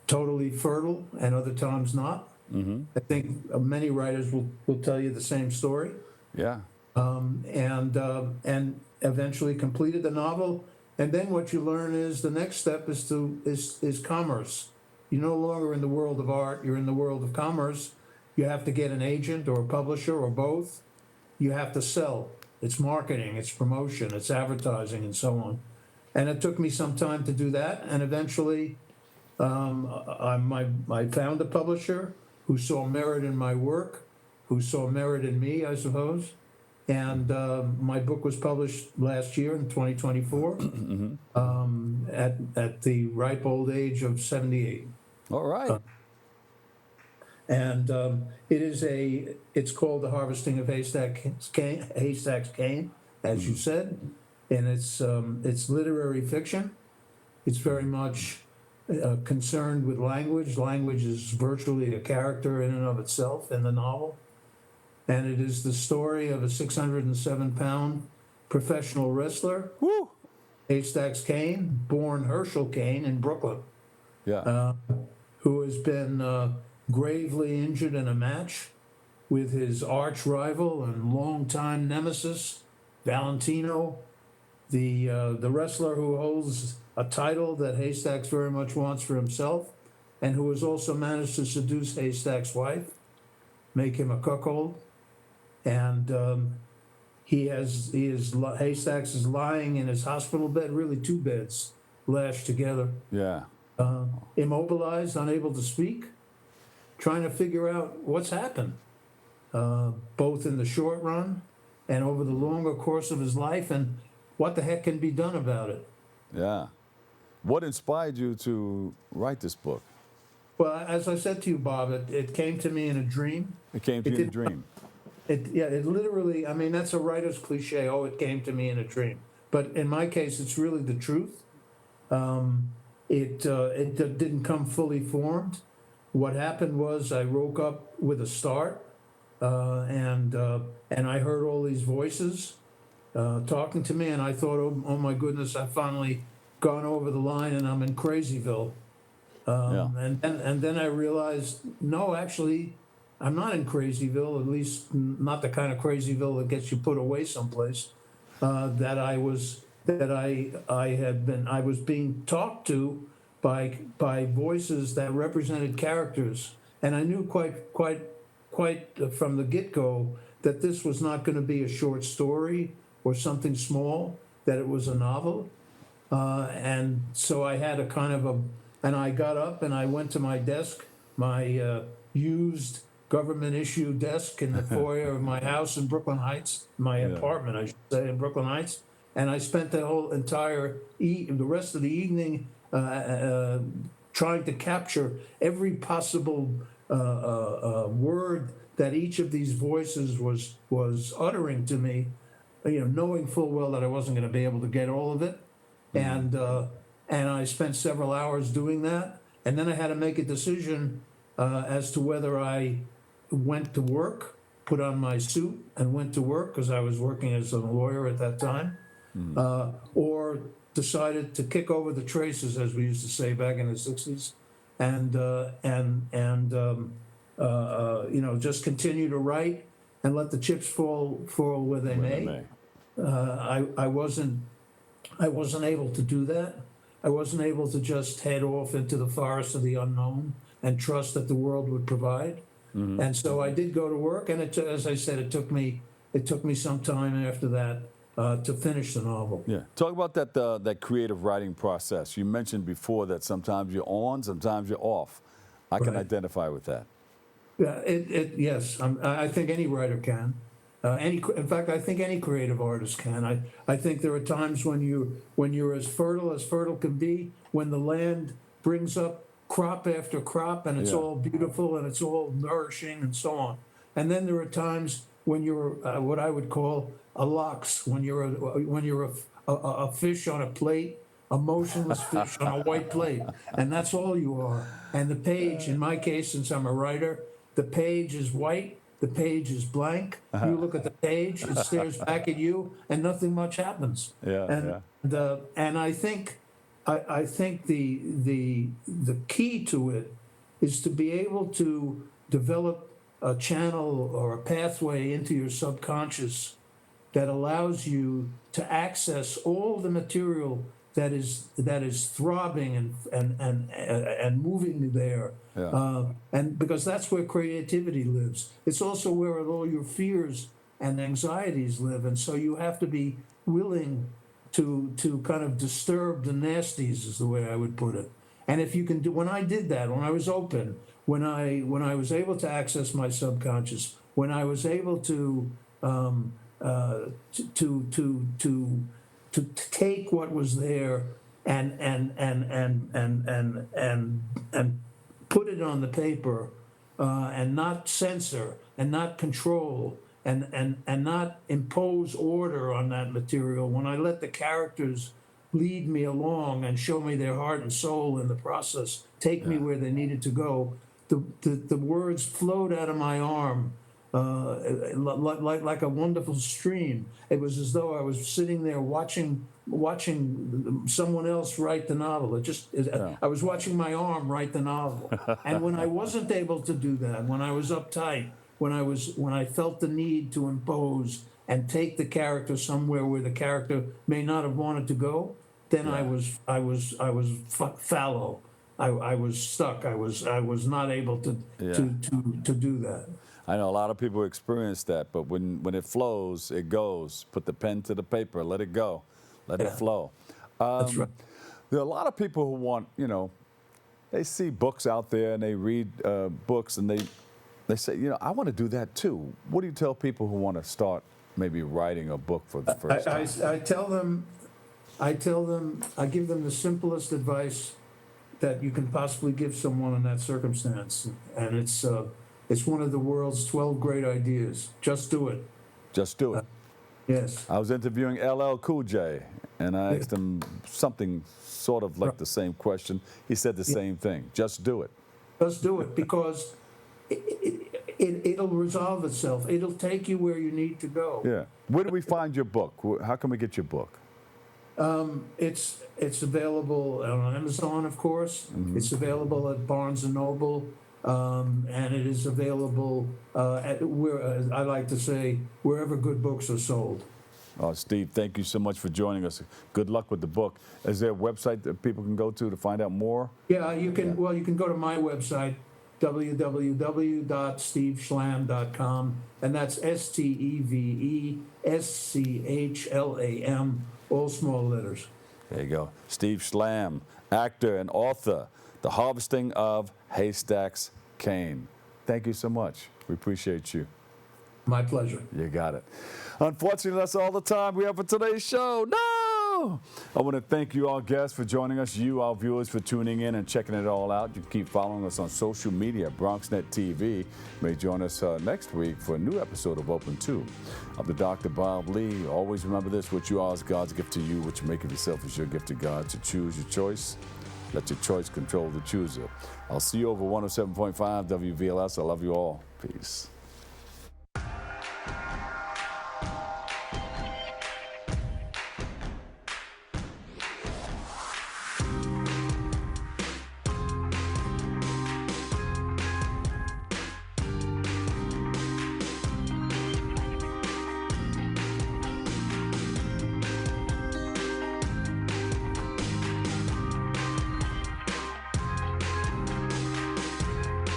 totally fertile and other times not. I think many writers will tell you the same story. Yeah. And eventually completed the novel. And then what you learn is the next step is commerce. You're no longer in the world of art, you're in the world of commerce. You have to get an agent or a publisher or both. You have to sell. It's marketing, it's promotion, it's advertising, and so on. And it took me some time to do that. And eventually, I found a publisher who saw merit in my work, who saw merit in me, I suppose. And my book was published last year in 2024 at the ripe old age of 78. All right. It's called The Harvesting of Haystacks, Kane, as you said, and it's literary fiction. It's very much concerned with language. Language is virtually a character in and of itself in the novel. And it is the story of a 607-pound professional wrestler, Haystacks Kane, born Herschel Kane in Brooklyn, who has been gravely injured in a match with his arch rival and longtime nemesis, Valentino, the wrestler who holds a title that Haystacks very much wants for himself, and who has also managed to seduce Haystacks' wife, make him a cuckold. And Haystacks is lying in his hospital bed, really two beds lashed together. Yeah. Immobilized, unable to speak, trying to figure out what's happened, both in the short run and over the longer course of his life, and what the heck can be done about it. Yeah. What inspired you to write this book? Well, as I said to you, Bob, it came to me in a dream. It came to you in a dream. It literally, I mean, that's a writer's cliche. Oh, it came to me in a dream. But in my case, it's really the truth. It didn't come fully formed. What happened was I woke up with a start, and I heard all these voices talking to me, and I thought, oh my goodness, I've finally gone over the line, and I'm in Crazyville. And then I realized, no, actually, I'm not in Crazyville, at least not the kind of Crazyville that gets you put away someplace. I was being talked to by voices that represented characters, and I knew quite from the get-go that this was not going to be a short story or something small, that it was a novel. And so I had and I got up and I went to my desk, my used government issue desk in the foyer of my house in Brooklyn Heights, my apartment, I should say, in Brooklyn Heights. And I spent the whole the rest of the evening trying to capture every possible word that each of these voices was uttering to me, knowing full well that I wasn't going to be able to get all of it. And I spent several hours doing that. And then I had to make a decision as to whether I went to work, put on my suit and went to work, because I was working as a lawyer at that time, or decided to kick over the traces, as we used to say back in the 60s, and just continue to write and let the chips fall where they may. I wasn't able to do that. I wasn't able to just head off into the forest of the unknown and trust that the world would provide. And so I did go to work, and as I said, it took me some time after that to finish the novel. Yeah. Talk about that creative writing process. You mentioned before that sometimes you're on, sometimes you're off. I can identify with that. Yeah, yes, I think any writer can. In fact, I think any creative artist can. I think there are times when you're as fertile can be, when the land brings up crop after crop, and it's all beautiful and it's all nourishing and so on. And then there are times when you're what I would call a lox, when you're a fish on a plate, a motionless fish on a white plate, and that's all you are. And the page, in my case, since I'm a writer, the page is white, the page is blank. You look at the page, it stares back at you, and nothing much happens. And I think the key to it is to be able to develop a channel or a pathway into your subconscious that allows you to access all the material that is throbbing and moving there, and because that's where creativity lives. It's also where all your fears and anxieties live, and so you have to be willing to kind of disturb the nasties, is the way I would put it. And if you can do, when I did that, when I was open, when I was able to access my subconscious, when I was able to take what was there and put it on the paper, and not censor and not control and not impose order on that material, when I let the characters lead me along and show me their heart and soul in the process, take me where they needed to go, the words flowed out of my arm like a wonderful stream. It was as though I was sitting there watching someone else write the novel. I was watching my arm write the novel. And when I wasn't able to do that, when I was uptight, when I felt the need to impose and take the character somewhere where the character may not have wanted to go, then I was fallow. I was stuck. I was not able to do that. I know a lot of people experience that, but when it flows, it goes. Put the pen to the paper, let it go, let it flow. That's right. There are a lot of people who want, they see books out there and they read books and they say, I want to do that too. What do you tell people who want to start maybe writing a book for the first time? I give them the simplest advice that you can possibly give someone in that circumstance, and it's one of the world's 12 great ideas. Just do it. Just do it. Yes. I was interviewing LL Cool J, and I asked him something sort of like the same question. He said the same thing. Just do it. Just do it, because it'll resolve itself. It'll take you where you need to go. Yeah. Where do we find your book? How can we get your book? It's available on Amazon, of course. Mm-hmm. It's available at Barnes & Noble. And it is available I like to say, wherever good books are sold. Steve, thank you so much for joining us. Good luck with the book. Is there a website that people can go to find out more? Yeah, you can. Well, you can go to my website, www.steveschlam.com, and that's STEVESCHLAM, all small letters. There you go. Steve Schlam, actor and author, The Harvesting of Haystacks, Kane. Thank you so much. We appreciate you. My pleasure. You got it. Unfortunately, that's all the time we have for today's show. No! I want to thank you, our guests, for joining us, you, our viewers, for tuning in and checking it all out. You can keep following us on social media, BronxNet TV. You may join us next week for a new episode of Open 2. I'm the Dr. Bob Lee. Always remember this: what you are is God's gift to you. What you make of yourself is your gift to God. To choose your choice. Let your choice control the chooser. I'll see you over 107.5 WVLS. I love you all. Peace.